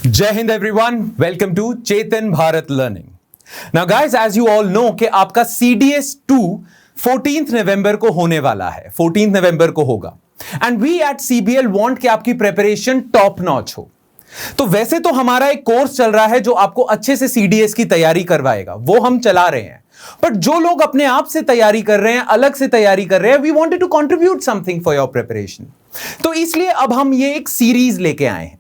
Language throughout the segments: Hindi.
Jai Hind everyone, welcome to Chetan Bharat Learning. Now guys, as you all know कि आपका CDS 2 14th नवंबर को होने वाला है, 14th नवंबर को होगा. And we at CBL want कि आपकी प्रिपरेशन टॉप नॉच हो. तो वैसे तो हमारा एक कोर्स चल रहा है जो आपको अच्छे से CDS की तैयारी करवाएगा, वो हम चला रहे हैं. बट जो लोग अपने आप से तैयारी कर रहे हैं, अलग से तैयारी कर रहे हैं, we wanted to contribute something for your preparation. तो इसलिए अब हम ये एक सीरीज लेके आए हैं.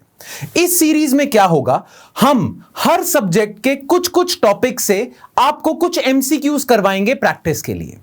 इस सीरीज में क्या होगा, हम हर सब्जेक्ट के कुछ कुछ टॉपिक से आपको कुछ एमसीक्यूज करवाएंगे प्रैक्टिस के लिए.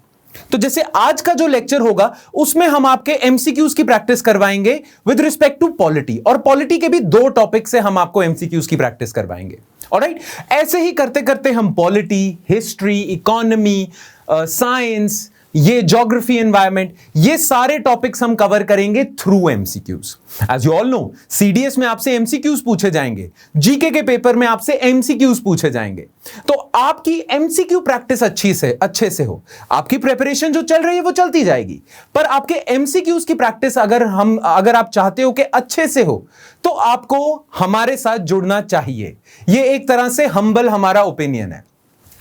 तो जैसे आज का जो लेक्चर होगा उसमें हम आपके एमसीक्यूज की प्रैक्टिस करवाएंगे विद रिस्पेक्ट टू पॉलिटी, और पॉलिटी के भी दो टॉपिक से हम आपको एमसीक्यूज की प्रैक्टिस करवाएंगे. ऑलराइट, ऐसे ही करते करते हम पॉलिटी, हिस्ट्री, इकोनॉमी, साइंस, ये ज्योग्राफी, एनवायरमेंट, ये सारे टॉपिक्स हम कवर करेंगे through MCQs. As you all know, CDS में आपसे एमसीक्यूज पूछे जाएंगे, जीके के पेपर में आपसे एमसीक्यूज पूछे जाएंगे. तो आपकी एमसीक्यू प्रैक्टिस अच्छे से हो. आपकी प्रिपरेशन जो चल रही है वो चलती जाएगी, पर आपके एमसीक्यूज की प्रैक्टिस अगर आप चाहते हो कि अच्छे से हो, तो आपको हमारे साथ जुड़ना चाहिए. ये एक तरह से हम्बल हमारा ओपिनियन है.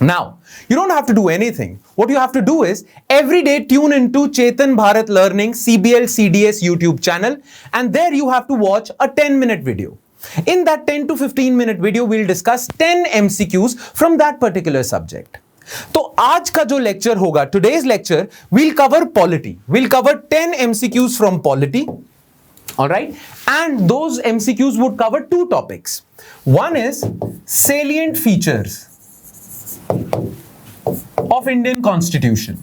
Now, you don't have to do anything. What you have to do is every day tune into Chetan Bharat Learning CBL CDS YouTube channel, and there you have to watch a 10-minute video. In that 10 to 15-minute video, we'll discuss 10 MCQs from that particular subject. तो आज का जो लेक्चर होगा, today's lecture, we'll cover polity. We'll cover 10 MCQs from polity. Alright? And those MCQs would cover two topics. One is salient features of Indian Constitution.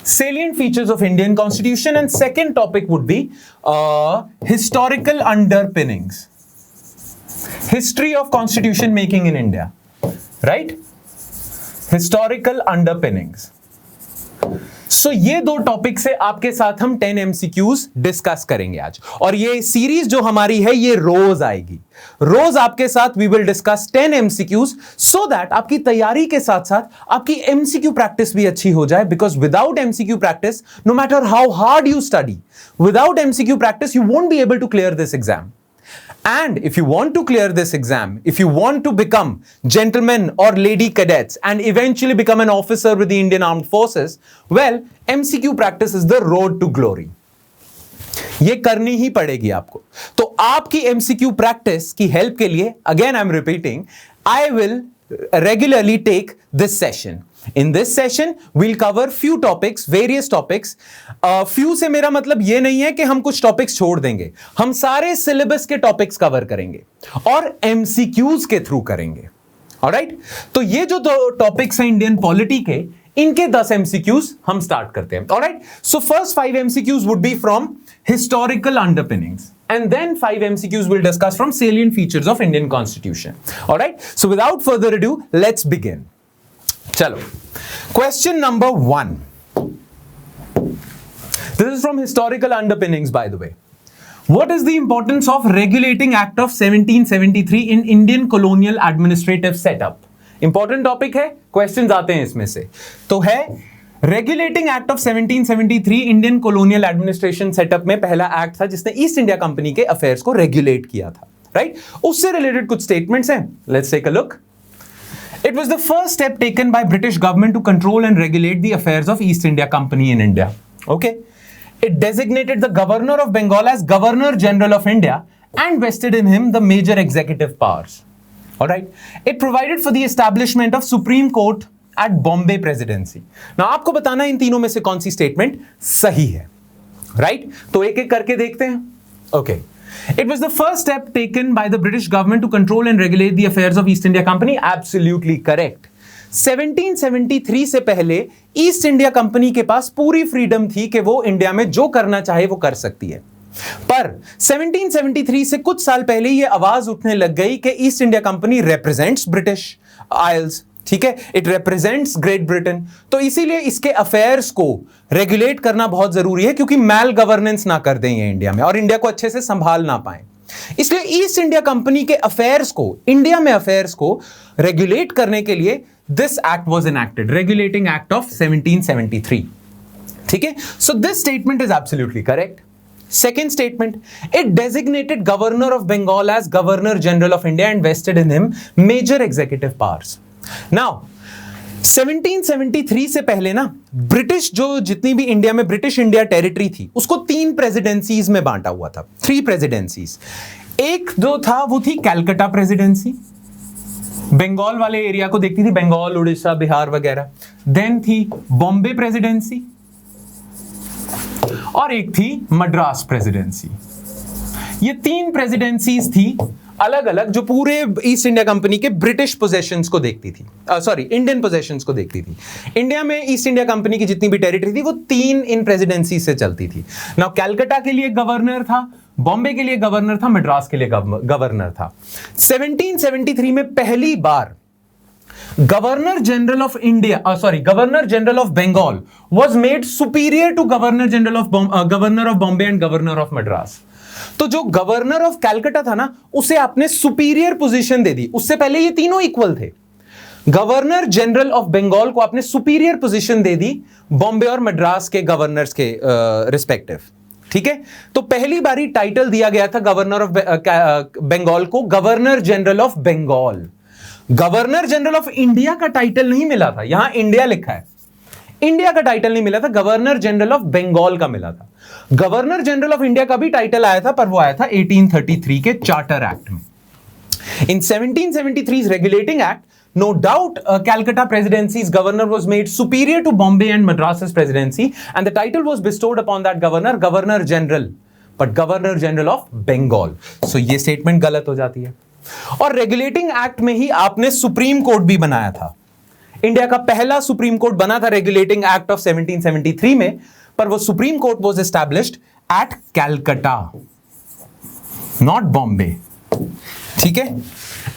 Salient features of Indian Constitution, and second topic would be historical underpinnings. History of constitution making in India. Right? Historical underpinnings. So ये दो टॉपिक से आपके साथ हम 10 MCQs डिस्कस करेंगे आज. और ये सीरीज जो हमारी है ये रोज आएगी. रोज आपके साथ we will discuss 10 MCQs so that आपकी तैयारी के साथ साथ आपकी MCQ प्रैक्टिस भी अच्छी हो जाए. Because without MCQ practice, no matter how hard you study, without MCQ practice you won't be able to clear this exam. And if you want to clear this exam, if you want to become gentlemen or lady cadets and eventually become an officer with the Indian Armed Forces, well, MCQ practice is the road to glory. ये करनी ही पड़ेगी आपको. तो आपकी MCQ प्रैक्टिस की हेल्प के लिए, again I'm repeating, I will regularly take this session. In this session, we'll cover few topics, various topics. Few से मेरा मतलब ये नहीं है कि हम कुछ टॉपिक्स छोड़ देंगे. हम सारे सिलेबस के टॉपिक्स कवर करेंगे और MCQs के थ्रू करेंगे. ऑलराइट? तो ये जो दो टॉपिक्स हैं इंडियन पॉलिटी के, इनके 10 MCQs हम स्टार्ट करते हैं. Alright? So first 5 MCQs would be from historical underpinnings. And then 5 MCQs we'll discuss from salient features of Indian Constitution. Alright? So without further ado, let's begin. Chalo. Question number 1. This is from historical underpinnings, by the way. What is the importance of Regulating Act of 1773 in Indian colonial administrative setup? Important topic है, questions आते हैं इसमें से. तो है regulating act of 1773 Indian colonial administration setup में पहला एक्ट था जिसने ईस्ट इंडिया कंपनी के अफेयर्स को रेगुलेट किया था. राइट? उससे रिलेटेड कुछ स्टेटमेंट्स हैं. Let's take a look. It was the first step taken by British government to control and regulate the affairs of East India Company in India. Okay? It designated the governor of Bengal as Governor General of India and vested in him the major executive powers. Alright? It provided for the establishment of Supreme Court at Bombay Presidency. Now आपको बताना इन तीनों में से कौन सी स्टेटमेंट सही है. Right? तो एक एक करके देखते हैं. Okay. It was the first step taken by the British government to control and regulate the affairs of East India Company. Absolutely correct. 1773 से पहले ईस्ट इंडिया कंपनी के पास पूरी फ्रीडम थी कि वो इंडिया में जो करना चाहे वो कर सकती है. पर 1773 से कुछ साल पहले ये आवाज उठने लग गई कि east India company represents British Isles. ठीक है, इट रिप्रेजेंट्स ग्रेट ब्रिटेन. तो इसीलिए इसके अफेयर्स को रेगुलेट करना बहुत जरूरी है, क्योंकि मैल गवर्नेंस ना कर दें ये इंडिया में और इंडिया को अच्छे से संभाल ना पाए. इसलिए ईस्ट इंडिया कंपनी के अफेयर्स को, इंडिया में अफेयर्स को रेगुलेट करने के लिए this act was enacted, regulating act of 1773. ठीक है, so this statement is absolutely correct. Second statement, it designated Governor of Bengal as Governor General of India and vested in him major executive powers. Now 1773 से पहले ना ब्रिटिश जो जितनी भी इंडिया में ब्रिटिश इंडिया टेरिटरी थी उसको 3 प्रेसिडेंसीज में बांटा हुआ था, 3 प्रेसिडेंसीज। एक जो था वो थी कैलकाटा प्रेसिडेंसी, बंगाल वाले एरिया को देखती थी, बंगाल, उड़ीसा, बिहार वगैरह। देन थी बॉम्बे प्रेसिडेंसी और एक थी मद्रास प्रेसिडेंसी। ये 3 प्रेसिडेंसीज थी अलग अलग जो पूरे ईस्ट इंडिया कंपनी के ब्रिटिश पोजेशंस को देखती थी, सॉरी इंडियन पोजेशंस को देखती थी। इंडिया में ईस्ट इंडिया कंपनी की जितनी भी टेरिटरी थी वो 3 इन प्रेसिडेंसी से चलती थी। नाउ कैलकाटा के लिए गवर्नर था, बॉम्बे के लिए गवर्नर था, मद्रास के लिए गवर्नर था। 1773 में पहली बार governor general of India, governor general of Bengal was made superior to governor of Bombay and governor of Madras. तो जो गवर्नर ऑफ कैलकाटा था ना उसे आपने सुपीरियर पोजीशन दे दी, उससे पहले ये तीनों इक्वल थे। गवर्नर जनरल ऑफ बंगाल को आपने सुपीरियर पोजीशन दे दी बॉम्बे और मद्रास के गवर्नर्स के रिस्पेक्टिव, ठीक है। तो पहली बारी टाइटल दिया गया था गवर्नर ऑफ बंगाल को governor general of Bengal. Governor general of India का टाइटल नहीं मिला था, यहां इंडिया लिखा है, इंडिया का टाइटल नहीं मिला था, गवर्नर जनरल ऑफ बंगाल का मिला था। गवर्नर जनरल ऑफ इंडिया का भी टाइटल आया था, पर वो आया था 1833 के चार्टर एक्ट में। इन 1773 regulating act, no doubt Calcutta presidency's governor was made superior to Bombay and Madras's presidency, and the title was bestowed upon that governor, Governor General, but Governor General of Bengal. So ये statement गलत हो जाती है। और रेगुलेटिंग एक्ट में ही आपने सुप्रीम कोर्ट भी बनाया था। इंडिया का पहला सुप्रीम कोर्ट बना था रेगुलेटिंग एक्ट ऑफ 1773 में, पर वो supreme court was established eight Calcutta, not Bombay, ठीक है।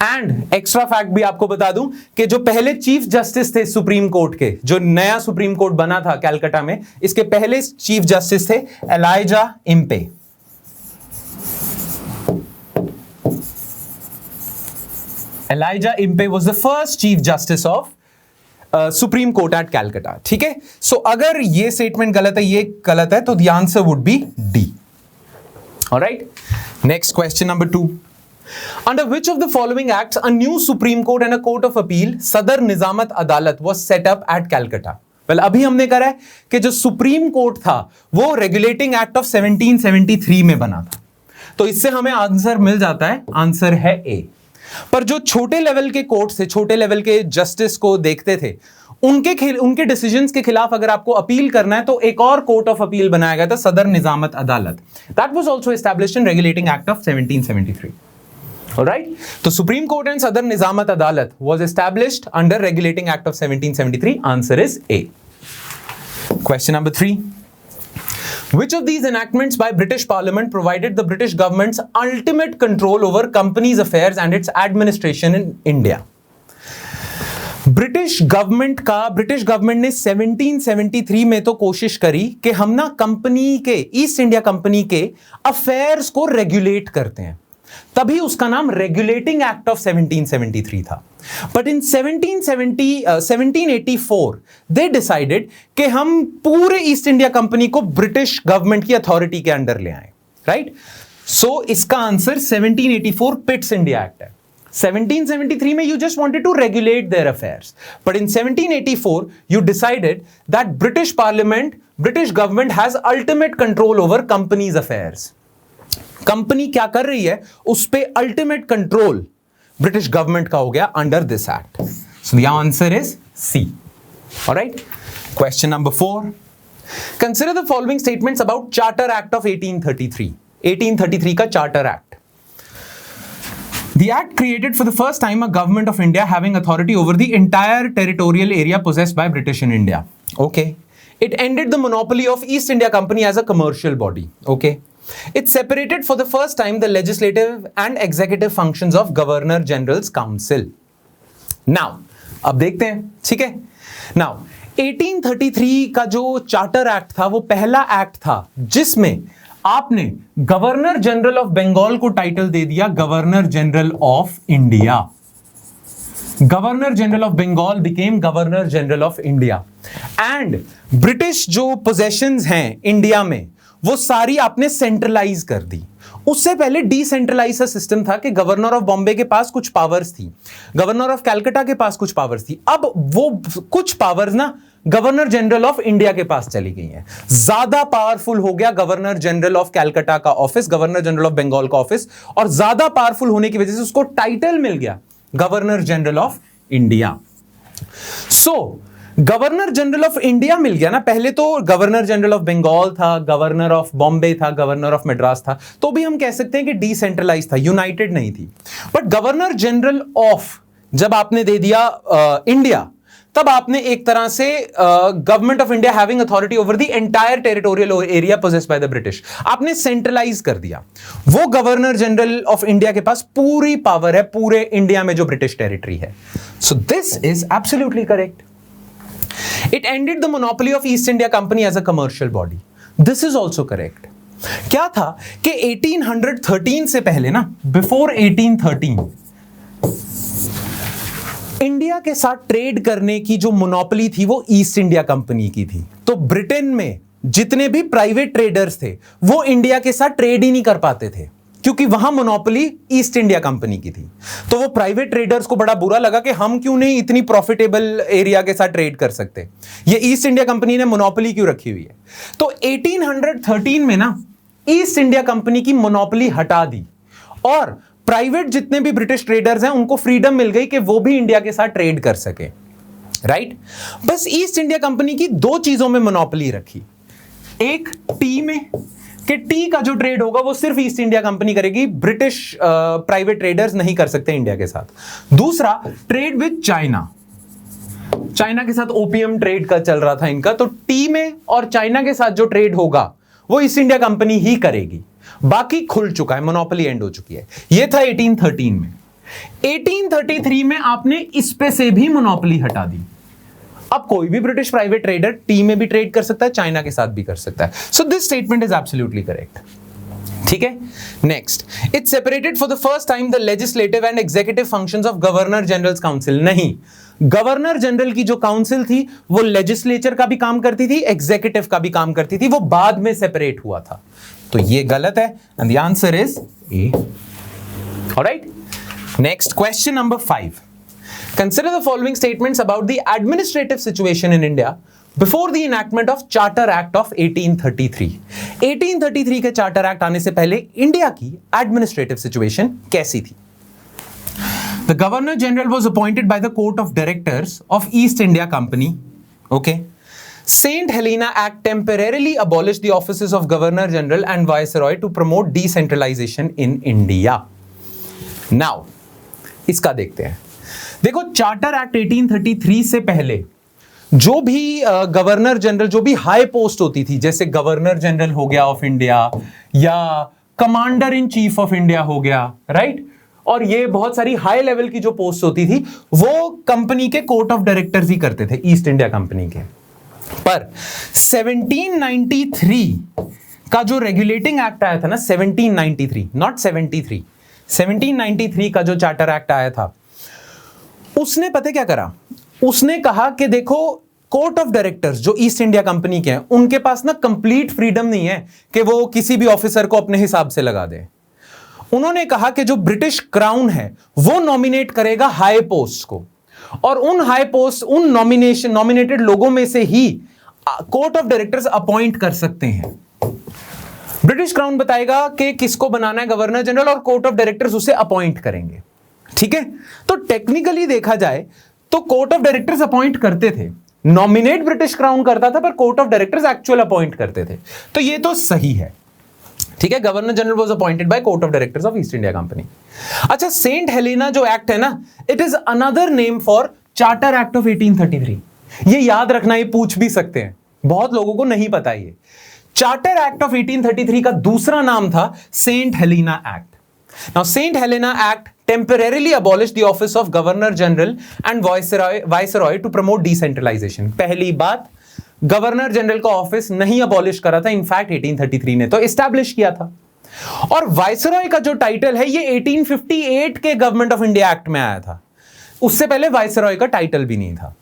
एंड एक्स्ट्रा फैक्ट भी आपको बता दूं कि जो पहले चीफ जस्टिस थे सुप्रीम कोर्ट के, जो नया सुप्रीम कोर्ट बना था कैलकाटा में, इसके पहले चीफ जस्टिस थे Elijah Impey. Elijah Impey was the first chief justice of supreme court at Calcutta, ठीक है। सो अगर ये स्टेटमेंट गलत है, ये गलत है, तो the answer would be D. Alright, next question number 2. Under which of the following acts a new Supreme Court and a Court of Appeal, Sadar Nizamat Adalat, was set up at Calcutta? Well, अभी हमने करा है कि जो सुप्रीम कोर्ट था वो रेगुलेटिंग एक्ट ऑफ 1773 में बना था, तो इससे हमें आंसर मिल जाता है, आंसर है ए। पर जो छोटे लेवल के कोर्ट थे, छोटे लेवल के जस्टिस को देखते थे, उनके डिसीजंस के खिलाफ अगर आपको अपील करना है तो एक और कोर्ट ऑफ अपील बनाया गया था, सदर निजामत अदालत। That was also established in regulating act of 1773. Alright, so Supreme Court and Sadar Nizamat Adalat was established under Regulating Act of 1773. Answer is A. Question number 3. Which of these enactments by British Parliament provided the British government's ultimate control over companies' affairs and its administration in India? British government ने 1773 में तो कोशिश करी कि हम ना कंपनी के, ईस्ट इंडिया कंपनी के अफेयर्स को रेगुलेट करते हैं, तभी उसका नाम रेगुलेटिंग एक्ट ऑफ 1773 था। बट इन 1784 दे डिसाइडेड कि हम पूरे ईस्ट इंडिया कंपनी को ब्रिटिश गवर्नमेंट की अथॉरिटी के अंडर ले आए, राइट। सो इसका आंसर 1784 पिट्स इंडिया एक्ट है। 1773 में you just wanted to regulate their affairs, but in 1784 you decided that British government has ultimate control over companies' affairs. Company क्या कर रही है उस पे अल्टीमेट कंट्रोल ब्रिटिश गवर्नमेंट का हो गया under this act. So the answer is C. Alright, question number 4. Consider the following statements about charter act of 1833 का charter act. The act created for the first time a government of India having authority over the entire territorial area possessed by British in India. Okay. It ended the monopoly of East India Company as a commercial body. Okay. It separated for the first time the legislative and executive functions of Governor General's Council. Now, अब देखते हैं, ठीक है। Now, 1833 का जो चार्टर एक्ट था वो पहला एक्ट था जिसमें आपने गवर्नर जनरल ऑफ बंगाल को टाइटल दे दिया governor general of India. Governor general of Bengal became governor general of India. And British जो पोजेशंस हैं इंडिया में वो सारी आपने सेंट्रलाइज कर दी। उससे पहले डिसेंट्रलाइज सिस्टम था कि गवर्नर ऑफ बॉम्बे के पास कुछ पावर्स थी, गवर्नर ऑफ कैलकाटा के पास कुछ पावर्स थी। अब वो कुछ पावर्स ना गवर्नर जनरल ऑफ इंडिया के पास चली गई हैं। ज्यादा पावरफुल हो गया गवर्नर जनरल ऑफ कैलकाटा का office, governor general of Bengal का ऑफिस, और ज्यादा पावरफुल होने की वजह से उसको टाइटल मिल गया governor general of India. So governor general of India मिल गया ना। पहले तो गवर्नर जनरल ऑफ बंगाल था, गवर्नर ऑफ बॉम्बे था, गवर्नर ऑफ मद्रास था, तो भी हम कह सकते हैं कि डिसेंट्रलाइज था, यूनाइटेड नहीं थी। बट गवर्नर जनरल ऑफ जब आपने दे दिया इंडिया, तब आपने एक तरह से government of India having authority over the entire territorial area possessed by the British, आपने सेंट्रलाइज कर दिया। वो गवर्नर जनरल ऑफ इंडिया के पास पूरी पावर है पूरे इंडिया में जो ब्रिटिश टेरिटरी है। So this is absolutely correct. It ended the monopoly of East India Company as a commercial body. This is also correct. क्या था कि 1813 से पहले ना, बिफोर 1813, इंडिया के साथ ट्रेड करने की जो मोनोपोली थी वो ईस्ट इंडिया कंपनी की थी। तो ब्रिटेन में जितने भी प्राइवेट ट्रेडर्स थे वो इंडिया के साथ ट्रेड ही नहीं कर पाते थे, क्योंकि वहां मोनोपोली ईस्ट इंडिया कंपनी की थी। तो वो प्राइवेट ट्रेडर्स को बड़ा बुरा लगा कि हम क्यों नहीं इतनी प्रॉफिटेबल एरिया के साथ ट्रेड कर सकते, ये ईस्ट इंडिया कंपनी ने मोनोपोली क्यों रखी हुई है। तो 1813 में ना ईस्ट इंडिया कंपनी की मोनोपोली हटा दी और प्राइवेट जितने भी ब्रिटिश ट्रेडर्स हैं उनको फ्रीडम मिल गई कि वो भी इंडिया के साथ ट्रेड कर सके, राइट। बस ईस्ट इंडिया कंपनी की दो चीजों में मोनोपोली रखी, एक टी में कि टी का जो ट्रेड होगा वो सिर्फ ईस्ट इंडिया कंपनी करेगी, ब्रिटिश प्राइवेट ट्रेडर्स नहीं कर सकते इंडिया के साथ। दूसरा, ट्रेड विद चाइना, चाइना के साथ ओपीएम ट्रेड का चल रहा था इनका, तो टी में और चाइना के साथ जो ट्रेड होगा वो ईस्ट इंडिया कंपनी ही करेगी, बाकी खुल चुका है, मोनोपोली एंड हो चुकी है। ये था 1813 में। 1833 में आपने इस पे से भी मोनोपोली हटा दी। अब कोई भी ब्रिटिश प्राइवेट ट्रेडर टी में भी ट्रेड कर सकता है, चाइना के साथ भी कर सकता है। So this statement is absolutely correct. ठीक है, next, it separated for the first time the legislative and executive functions of governor generals council. नहीं, गवर्नर जनरल की जो काउंसिल थी वो लेजिस्लेचर का भी काम करती थी, एग्जीक्यूटिव का भी काम करती थी, वो बाद में सेपरेट हुआ था। तो ये गलत है and the answer is a. Alright, next question number 5. Consider the following statements about the administrative situation in India before the enactment of Charter Act of 1833. 1833 के Charter Act आने से पहले इंडिया की administrative situation कैसी थी? The Governor General was appointed by the Court of Directors of East India Company. Okay. Saint Helena Act temporarily abolished the offices of Governor General and Viceroy to promote decentralization in India. Now, इसका देखते हैं। देखो, चार्टर एक्ट 1833 से पहले जो भी गवर्नर जनरल, जो भी हाई पोस्ट होती थी, जैसे गवर्नर जनरल हो गया ऑफ इंडिया या commander in chief of India हो गया, राइट, और ये बहुत सारी हाई लेवल की जो पोस्ट होती थी वो कंपनी के कोर्ट ऑफ डायरेक्टर्स ही करते थे, ईस्ट इंडिया कंपनी के। पर 1793 का जो रेगुलेटिंग एक्ट आया था ना, 1793 नॉट 73, 1793 का जो चार्टर एक्ट आया था, उसने पता क्या करा, उसने कहा कि देखो, कोर्ट ऑफ डायरेक्टर्स जो ईस्ट इंडिया कंपनी के हैं उनके पास ना कंप्लीट फ्रीडम नहीं है कि वो किसी भी ऑफिसर को अपने हिसाब से लगा दे। उन्होंने कहा कि जो ब्रिटिश क्राउन है वो नॉमिनेट करेगा हाई पोस्ट को, और उन हाई पोस्ट, उन नॉमिनेटेड लोगों में से ही कोर्ट ऑफ डायरेक्टर्स अपॉइंट कर सकते हैं। ब्रिटिश क्राउन बताएगा कि किसको बनाना है गवर्नर जनरल, और कोर्ट ऑफ डायरेक्टर्स उसे अपॉइंट करेंगे। ठीक है, तो टेक्निकली देखा जाए तो कोर्ट ऑफ डायरेक्टर्स अपॉइंट करते थे, नॉमिनेट ब्रिटिश क्राउन करता था, पर court of directors actual appoint करते थे। तो ये तो सही है। ठीक है, governor general was appointed by court of directors of East India company. अच्छा, सेंट हेलेना जो एक्ट है ना, it is another name for charter act of 1833। ये याद रखना, ये पूछ भी सकते हैं, बहुत लोगों को नहीं पता। ये चार्टर एक्ट ऑफ 1833 का दूसरा नाम था Saint Helena act. Now, Saint Helena Act temporarily abolished the office of Governor General and Viceroy to promote decentralization. पहली बात, गवर्नर जनरल का ऑफिस नहीं अबॉलिश करा था, इनफैक्ट 1833 ने तो एस्टैब्लिश किया था। और वाइसरॉय का जो टाइटल है ये 1858 के गवर्नमेंट ऑफ इंडिया एक्ट में आया था, उससे पहले वाइसरॉय का टाइटल भी नहीं था।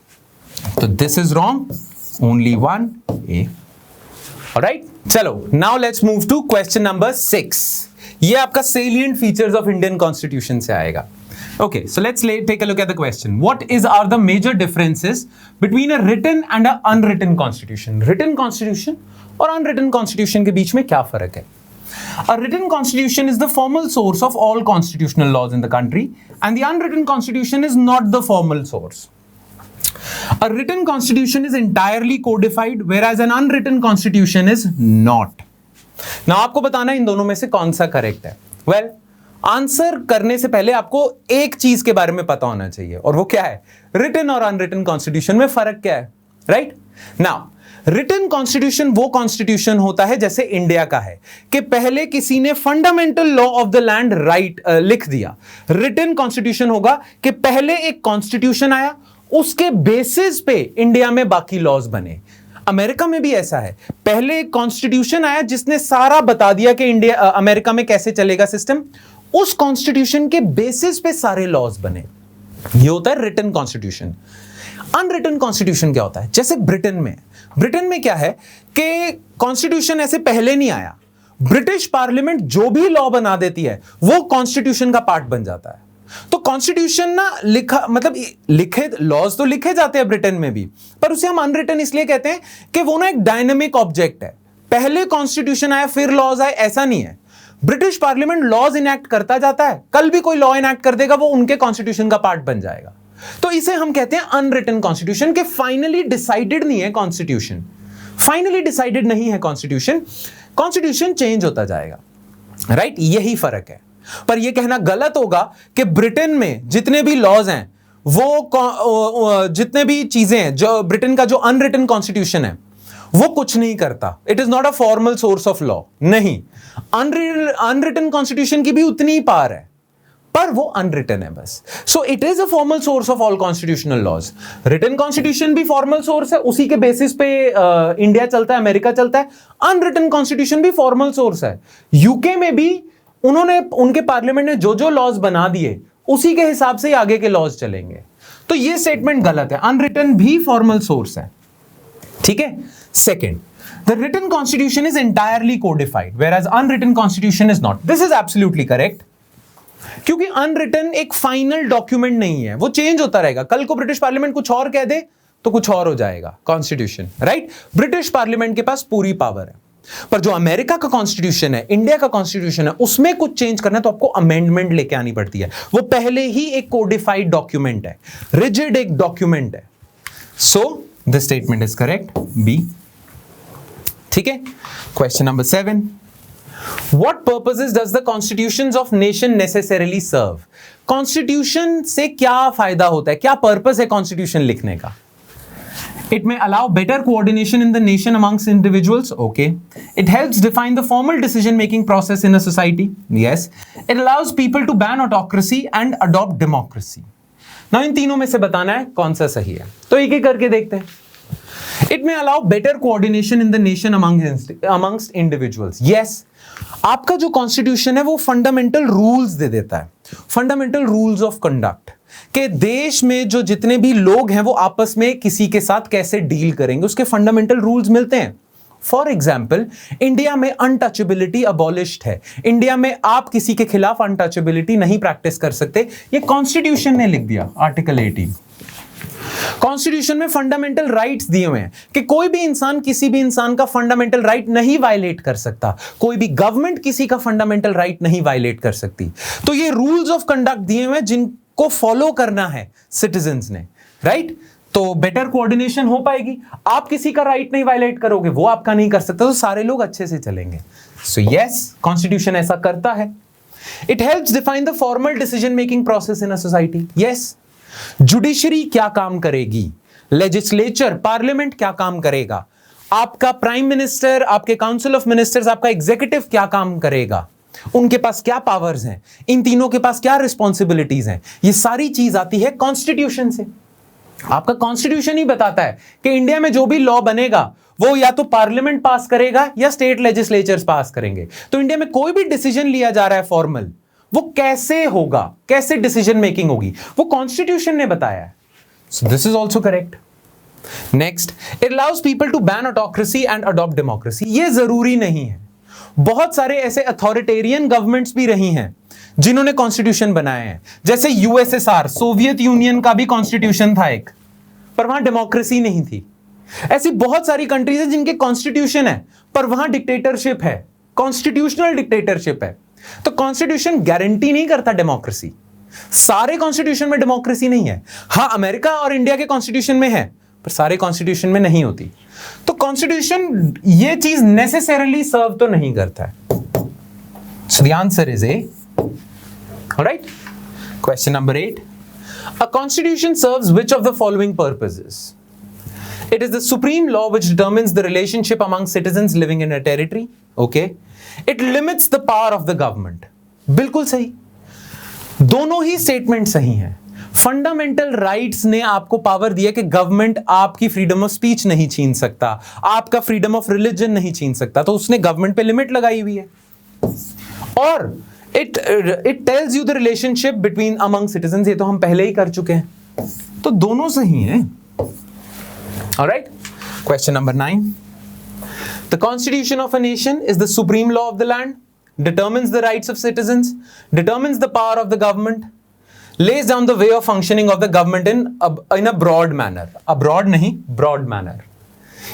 तो this is wrong, only one A. Alright, चलो now let's move to question number 6. ये आपका salient features of Indian constitution से आएगा. Okay, so let's take a look at the question. What are the major differences between a written and an unwritten constitution? Written constitution और unwritten constitution के बीच में क्या फर्क है? A written constitution is the formal source of all constitutional laws in the country, and the unwritten constitution is not the formal source. A written constitution is entirely codified, whereas an unwritten constitution is not. Now आपको बताना है इन दोनों में से कौन सा करेक्ट है. Well, आंसर करने से पहले आपको एक चीज के बारे में पता होना चाहिए, और वो क्या है? रिटन और अनरिटन कॉन्स्टिट्यूशन में फर्क क्या है, राइट? नाउ रिटन कॉन्स्टिट्यूशन वो कॉन्स्टिट्यूशन होता है जैसे इंडिया का है कि पहले किसी ने fundamental law of the land लिख दिया. रिटन कॉन्स्टिट्यूशन होगा कि पहले एक कॉन्स्टिट्यूशन आया, उसके बेसिस पे इंडिया में बाकी लॉज बने. अमेरिका में भी ऐसा है, पहले एक कॉन्स्टिट्यूशन आया जिसने सारा बता दिया कि अमेरिका में कैसे चलेगा सिस्टम, उस कॉन्स्टिट्यूशन के बेसिस पे सारे लॉज बने. ये होता है रिटन कॉन्स्टिट्यूशन. अनरिटन कॉन्स्टिट्यूशन क्या होता है? जैसे ब्रिटेन में क्या है कि कॉन्स्टिट्यूशन ऐसे पहले नहीं आया, ब्रिटिश पार्लियामेंट जो भी लॉ बना देती है वो कॉन्स्टिट्यूशन का पार्ट बन जाता है. तो कॉन्स्टिट्यूशन ना लिखे लॉज तो लिखे जाते हैं ब्रिटेन में भी, पर उसे हम अनरिटन इसलिए कहते हैं कि वो ना एक डायनेमिक ऑब्जेक्ट है. पहले कॉन्स्टिट्यूशन आया फिर लॉज आए, ऐसा नहीं है. ब्रिटिश पार्लियामेंट लॉज इनैक्ट करता जाता है, कल भी कोई लॉ इनैक्ट कर देगा वो उनके कॉन्स्टिट्यूशन का पार्ट बन जाएगा. तो इसे हम कहते हैं अनरिटन कॉन्स्टिट्यूशन, के फाइनली डिसाइडेड नहीं है कॉन्स्टिट्यूशन. फाइनली डिसाइडेड नहीं है कॉन्स्टिट्यूशन चेंज होता जाएगा, राइट? यही फर्क है. पर यह कहना गलत होगा कि ब्रिटेन में जितने भी लॉज हैं, वो जितने भी चीजें हैं, जो ब्रिटेन का जो अनरिटन कॉन्स्टिट्यूशन है वो कुछ नहीं करता. It is not a formal source of law. नहीं, अनरिटन कॉन्स्टिट्यूशन की भी उतनी ही पावर है, पर वो अनरिटन है बस. So it is a formal source of all constitutional laws. Written constitution भी फॉर्मल सोर्स है, उसी के बेसिस पे इंडिया चलता है, अमेरिका चलता है. अनरिटन कॉन्स्टिट्यूशन भी फॉर्मल सोर्स है. यूके में भी उनके पार्लियामेंट ने जो लॉज बना दिए उसी के हिसाब से ही आगे के लॉज चलेंगे. तो ये स्टेटमेंट गलत है. अनरिटन भी फॉर्मल सोर्स है, ठीक है. Second, the written constitution is entirely codified whereas unwritten constitution is not. This is absolutely correct, क्योंकि अनरिटन एक फाइनल डॉक्यूमेंट नहीं है, वो चेंज होता रहेगा. कल को ब्रिटिश पार्लियामेंट कुछ और कह दे तो कुछ और हो जाएगा कॉन्स्टिट्यूशन, राइट? ब्रिटिश पार्लियामेंट के पास पूरी पावर है. पर जो अमेरिका का कॉन्स्टिट्यूशन है, इंडिया का कॉन्स्टिट्यूशन है, उसमें कुछ चेंज करना है तो आपको अमेंडमेंट लेके आनी पड़ती है. वो पहले ही एक कोडिफाइड डॉक्यूमेंट है, रिजिड एक डॉक्यूमेंट है. So this statement is correct, B. ठीक है. Question number 7. What purposes does the constitutions of nation necessarily serve? Constitution से क्या फायदा होता है, क्या पर्पस है कॉन्स्टिट्यूशन लिखने का? It may allow better coordination in the nation amongst individuals. Okay. It helps define the formal decision-making process in a society. Yes. It allows people to ban autocracy and adopt democracy. Now इन तीनों में से बताना है कौन सा सही है, तो एक एक करके देखते हैं. It may allow better coordination in the nation amongst individuals. Yes. आपका जो कॉन्स्टिट्यूशन है वो फंडामेंटल रूल्स दे देता है, फंडामेंटल रूल्स ऑफ कंडक्ट, कि देश में जो जितने भी लोग हैं वो आपस में किसी के साथ कैसे डील करेंगे, उसके फंडामेंटल रूल्स मिलते हैं. फॉर एग्जाम्पल, इंडिया में अनटचेबिलिटी अबॉलिश्ड है. इंडिया में आप किसी के खिलाफ अनटचेबिलिटी नहीं प्रैक्टिस कर सकते, ये कॉन्स्टिट्यूशन ने लिख दिया, आर्टिकल 18. कॉन्स्टिट्यूशन में फंडामेंटल राइट्स दिए हुए हैं कि कोई भी इंसान किसी भी इंसान का फंडामेंटल राइट नहीं वायलेट कर सकता, कोई भी गवर्नमेंट किसी का फंडामेंटल राइट नहीं वायलेट कर सकती. तो ये रूल्स ऑफ कंडक्ट दिए हुए हैं जिनको फॉलो करना है सिटीजंस ने, राइट? तो बेटर कोऑर्डिनेशन हो पाएगी. आप किसी का राइट नहीं वायलेट करोगे, वो आपका नहीं कर सकता, तो सारे लोग अच्छे से चलेंगे. सो यस, कॉन्स्टिट्यूशन ऐसा करता है. It helps define the formal decision making process in a society. Yes. Judiciary क्या काम करेगी, लेजिस्लेचर पार्लियामेंट क्या काम करेगा, आपका प्राइम मिनिस्टर, आपके काउंसिल ऑफ मिनिस्टर्स, आपका एग्जीक्यूटिव क्या काम करेगा, उनके पास क्या पावर्स हैं, इन तीनों के पास क्या रिस्पॉन्सिबिलिटीज हैं, ये सारी चीज आती है कॉन्स्टिट्यूशन से. आपका कॉन्स्टिट्यूशन ही बताता है कि इंडिया में जो भी लॉ बनेगा वो या तो पार्लियामेंट पास करेगा या स्टेट लेजिस्लेचर्स पास करेंगे. तो इंडिया में कोई भी डिसीजन लिया जा रहा है फॉर्मल, वो कैसे होगा, कैसे डिसीजन मेकिंग होगी, वो कॉन्स्टिट्यूशन ने बताया है. So this is also correct. Next, it allows people to ban autocracy and adopt democracy. ये जरूरी नहीं है, बहुत सारे ऐसे अथॉरिटेरियन गवर्नमेंट्स भी रही हैं जिन्होंने कॉन्स्टिट्यूशन बनाए हैं, जैसे यूएसएसआर, सोवियत यूनियन का भी कॉन्स्टिट्यूशन था एक, पर वहां डेमोक्रेसी नहीं थी। ऐसी बहुत सारी कंट्रीज हैं जिनके कॉन्स्टिट्यूशन है पर वहां डिक्टेटरशिप है, कॉन्स्टिट्यूशनल डिक्टेटरशिप है। तो कॉन्स्टिट्यूशन गारंटी नहीं करता डेमोक्रेसी, सारे कॉन्स्टिट्यूशन में डेमोक्रेसी नहीं है। हां, अमेरिका और इंडिया के कॉन्स्टिट्यूशन में है पर सारे कॉन्स्टिट्यूशन में नहीं होती। तो कॉन्स्टिट्यूशन ये चीज नेसेसरली सर्व तो नहीं करता है। सो the answer is a. Alright, question number 8, a constitution serves which of the following purposes? It is the supreme law which determines the relationship among citizens living in a territory. Okay, it limits the power of the government. बिल्कुल सही, दोनों ही स्टेटमेंट सही हैं। फंडामेंटल राइट्स ने आपको पावर दिया कि गवर्नमेंट आपकी फ्रीडम ऑफ स्पीच नहीं छीन सकता, आपका फ्रीडम ऑफ रिलीजन नहीं छीन सकता, तो उसने गवर्नमेंट पे लिमिट लगाई हुई है। और it tells you the relationship between among citizens, ये तो हम पहले ही कर चुके हैं, तो दोनों सही हैं। Alright, question number 9, the constitution of a nation is the supreme law of the land, determines the rights of citizens, determines the power of the government, lays down the way of functioning of the government in a broad manner. Abroad नहीं, broad manner.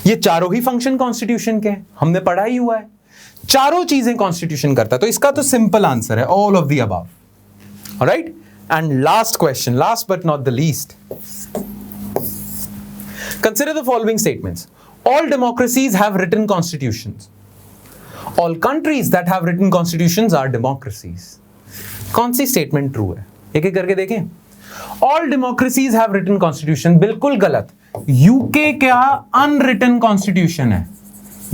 ये चारों ही फंक्शन कॉन्स्टिट्यूशन के हैं, हमने पढ़ा ही हुआ है। चारों चीजें कॉन्स्टिट्यूशन करता है, तो इसका तो सिंपल आंसर है all of the above. Alright, and last question, last but not the least, consider the following statements. All democracies have written constitutions. All countries that have written constitutions are democracies. कौन सी स्टेटमेंट ट्रू है, एक एक करके देखें। All democracies have written constitution, बिल्कुल गलत। यूके क्या अनरिटन कॉन्स्टिट्यूशन है,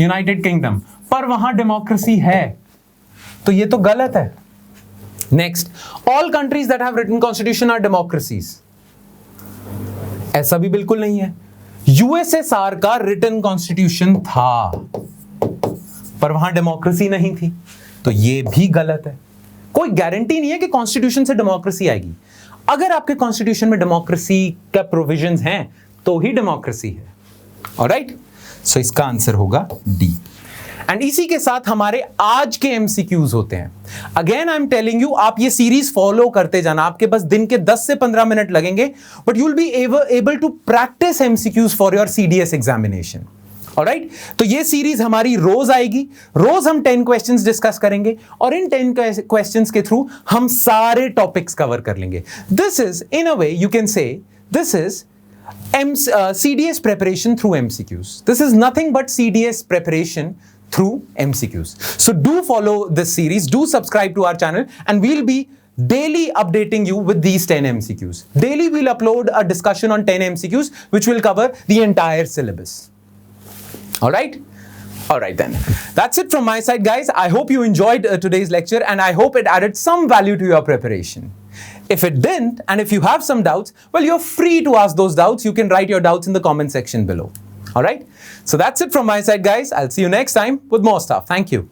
यूनाइटेड किंगडम, पर वहां डेमोक्रेसी है, तो ये तो गलत है। Next, all countries that have written constitution are democracies, ऐसा भी बिल्कुल नहीं है। यूएसएसआर का रिटन कॉन्स्टिट्यूशन था पर वहां डेमोक्रेसी नहीं थी, तो ये भी गलत है। कोई गारंटी नहीं है कि कॉन्स्टिट्यूशन से डेमोक्रेसी आएगी। अगर आपके कॉन्स्टिट्यूशन में डेमोक्रेसी का प्रोविजंस हैं तो ही डेमोक्रेसी है। ऑलराइट, सो इसका आंसर होगा डी। एंड इसी के साथ हमारे आज के एमसीक्यूज होते हैं। Again I am telling you, आप ये सीरीज फॉलो करते जाना, आपके बस दिन के 10 से 15 मिनट लगेंगे, but you will be able to practice MCQs for your CDS examination. Alright, तो ये सीरीज हमारी रोज आएगी, रोज हम 10 क्वेश्चंस डिस्कस करेंगे और इन 10 क्वेश्चंस के थ्रू हम सारे टॉपिक्स कवर कर लेंगे। This is in a way you can say this is CDS preparation through MCQs. This is nothing but CDS preparation through MCQs. So do follow this series, do subscribe to our channel, and we'll be daily updating you with these 10 MCQs. Daily we'll upload a discussion on 10 MCQs which will cover the entire syllabus. Alright? Alright then. That's it from my side, guys. I hope you enjoyed today's lecture and I hope it added some value to your preparation. If it didn't, and if you have some doubts, well, you're free to ask those doubts. You can write your doubts in the comment section below. Alright? So that's it from my side, guys. I'll see you next time with more stuff. Thank you.